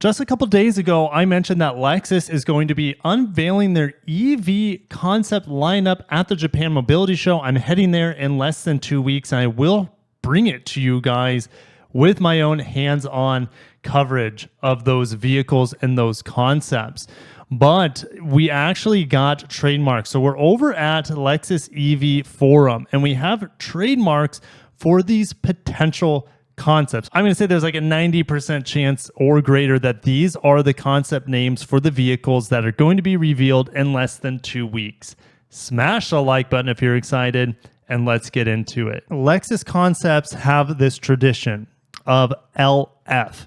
Just a couple days ago, I mentioned that Lexus is going to be unveiling their EV concept lineup at the Japan Mobility Show. I'm heading there in less than 2 weeks, and I will bring it to you guys with my own hands-on coverage of those vehicles and those concepts. But we actually got trademarks. So we're over at Lexus EV Forum, and we have trademarks for these potential concepts. I'm going to say there's like a 90% chance or greater that these are the concept names for the vehicles that are going to be revealed in less than 2 weeks. Smash the like button if you're excited, and let's get into it. Lexus concepts have this tradition of LF.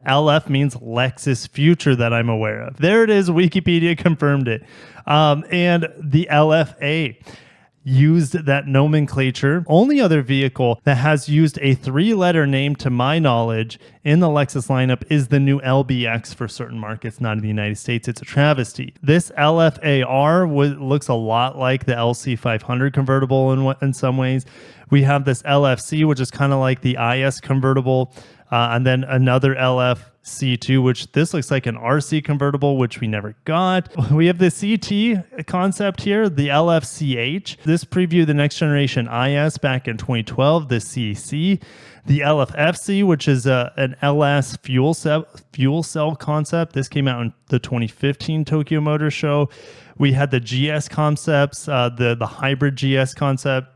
LF means Lexus Future that I'm aware of. There it is. Wikipedia confirmed it. And the LFA used that nomenclature. Only other vehicle that has used a 3-letter name to my knowledge in the Lexus lineup is the new LBX for certain markets, not in the United States. It's a travesty. This LFAR looks a lot like the LC500 convertible in some ways. We have this LFC, which is kind of like the IS convertible, and then another LFC2, which this looks like an RC convertible, which we never got. We have the CT concept here, the LFCH. This previewed the next generation IS back in 2012, the CC. The LFFC, which is an LS fuel cell concept. This came out in the 2015 Tokyo Motor Show. We had the GS concepts, the hybrid GS concept,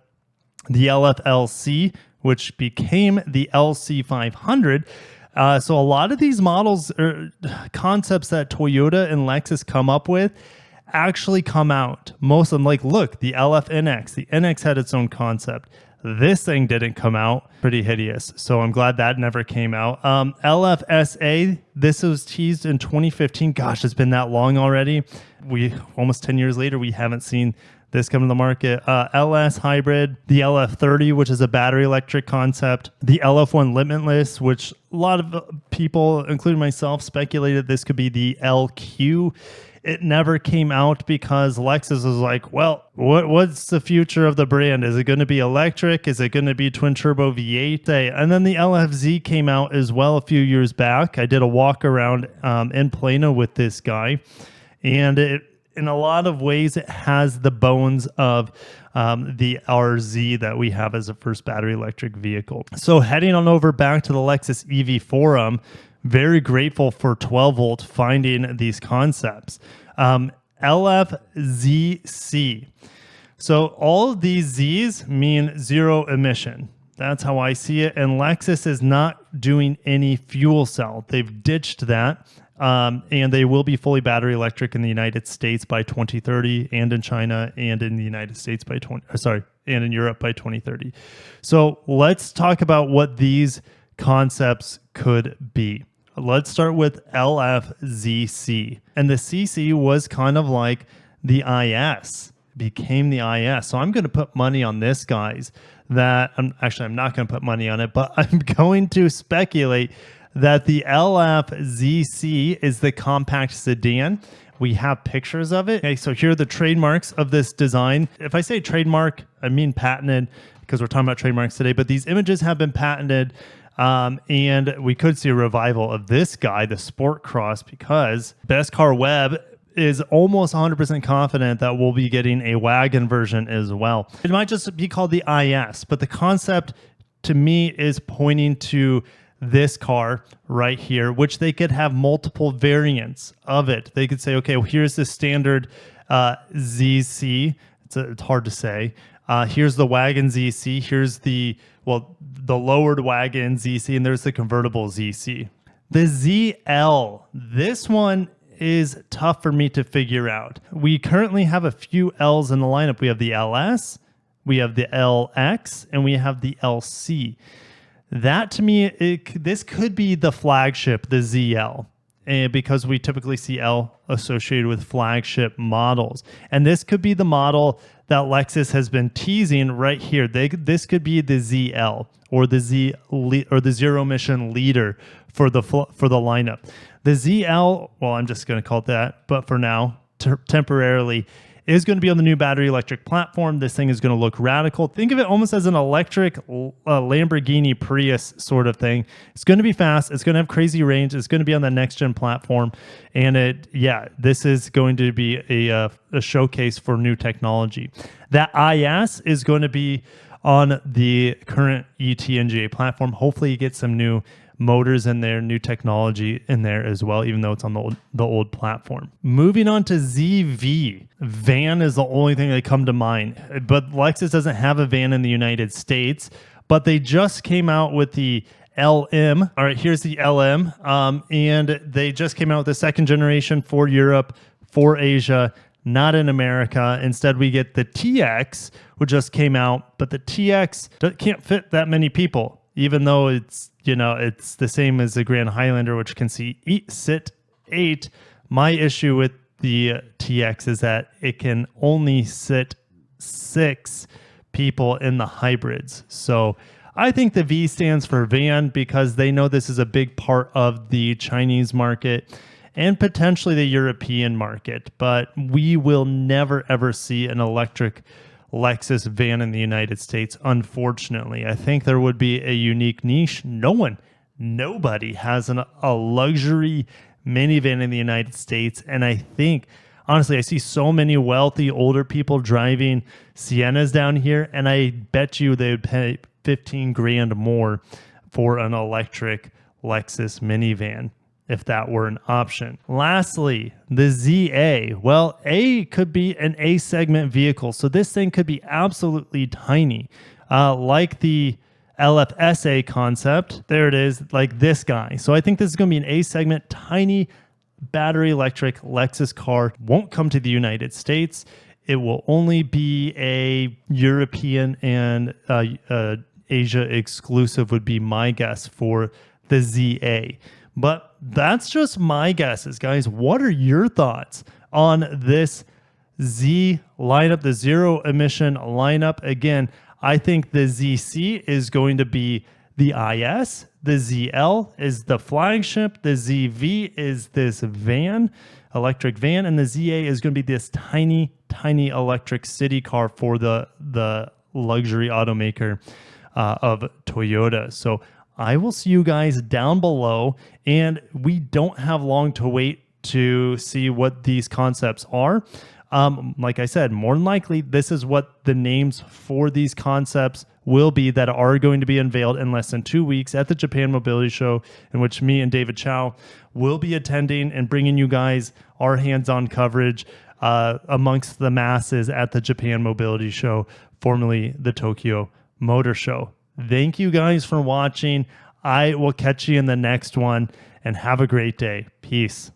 the LFLC, which became the LC500. So a lot of these models or concepts that Toyota and Lexus come up with actually come out. Most of them, like, look, the LFNX. The NX had its own concept. This thing didn't come out. Pretty hideous. So I'm glad that never came out. LFSA, this was teased in 2015. Gosh, it's been that long already. Almost 10 years later, we haven't seen this come to the market. LS Hybrid, the LF30, which is a battery electric concept, the LF1 Limitless, which a lot of people, including myself, speculated this could be the LQ. It never came out because Lexus was like, well, what's the future of the brand? Is it going to be electric? Is it going to be twin turbo V8? And then the LFZ came out as well a few years back. I did a walk around in Plano with this guy, and in a lot of ways, it has the bones of the RZ that we have as a first battery electric vehicle. So heading on over back to the Lexus EV Forum, very grateful for 12 Volt finding these concepts. LFZC. So all of these Z's mean zero emission. That's how I see it. And Lexus is not doing any fuel cell. They've ditched that. And they will be fully battery electric in the United States by 2030, and in China, and in the United States and in Europe by 2030. So let's talk about what these concepts could be. Let's start with LFZC. And the CC was kind of like the IS, became the IS. So I'm going to put money on this, guys, that I'm not going to put money on it, but I'm going to speculate that the LFZC is the compact sedan. We have pictures of it. Okay, so here are the trademarks of this design. If I say trademark, I mean patented, because we're talking about trademarks today, but these images have been patented, and we could see a revival of this guy, the Sport Cross, because Best Car Web is almost 100% confident that we'll be getting a wagon version as well. It might just be called the IS, but the concept to me is pointing to this car right here, which they could have multiple variants of it. They could say, okay, well, here's the standard ZC. It's hard to say. Here's the wagon ZC. Here's the lowered wagon ZC, and there's the convertible ZC. The ZL, this one is tough for me to figure out. We currently have a few L's in the lineup. We have the LS, we have the LX, and we have the LC. That, to me, this could be the flagship, the ZL, because we typically see L associated with flagship models. And this could be the model that Lexus has been teasing right here. This could be the ZL or the zero emission leader for the lineup. The ZL, well, I'm just going to call it that, but for now, temporarily, is going to be on the new battery electric platform. This thing is going to look radical. Think of it almost as an electric Lamborghini Prius sort of thing. It's going to be fast. It's going to have crazy range. It's going to be on the next gen platform. And this is going to be a showcase for new technology. That IS is going to be on the current ET-NGA platform. Hopefully you get some new motors in there, new technology in there as well, even though it's on the old platform. Moving on to ZV. Van is the only thing that come to mind, but Lexus doesn't have a van in the United States, but they just came out with the LM. All right, here's the LM, and they just came out with the second generation for Europe, for Asia, not in America. Instead, we get the TX, which just came out, but the TX can't fit that many people, even though it's the same as the Grand Highlander, which can sit 8. My issue with the TX is that it can only sit 6 people in the hybrids. So I think the V stands for van because they know this is a big part of the Chinese market and potentially the European market, but we will never ever see an electric Lexus van in the United States, unfortunately. I think there would be a unique niche. Nobody has a luxury minivan in the United States, and I think, honestly, I see so many wealthy older people driving Siennas down here, and I bet you they would pay 15 grand more for an electric Lexus minivan if that were an option. Lastly, the ZA. Well, A could be an A segment vehicle. So this thing could be absolutely tiny, like the LFSA concept. There it is, like this guy. So I think this is going to be an A segment, tiny battery electric Lexus car. Won't come to the United States. It will only be a European and Asia exclusive would be my guess for the ZA. But that's just my guesses, guys. What are your thoughts on this Z lineup, the zero emission lineup? Again, I think the ZC is going to be the IS, the ZL is the flagship, the ZV is this van, electric van, and the ZA is going to be this tiny electric city car for the luxury automaker of Toyota. So I will see you guys down below, and we don't have long to wait to see what these concepts are. Like I said, more than likely, this is what the names for these concepts will be that are going to be unveiled in less than 2 weeks at the Japan Mobility Show, in which me and David Chow will be attending and bringing you guys our hands-on coverage amongst the masses at the Japan Mobility Show, formerly the Tokyo Motor Show. Thank you guys for watching. I will catch you in the next one, and have a great day. Peace.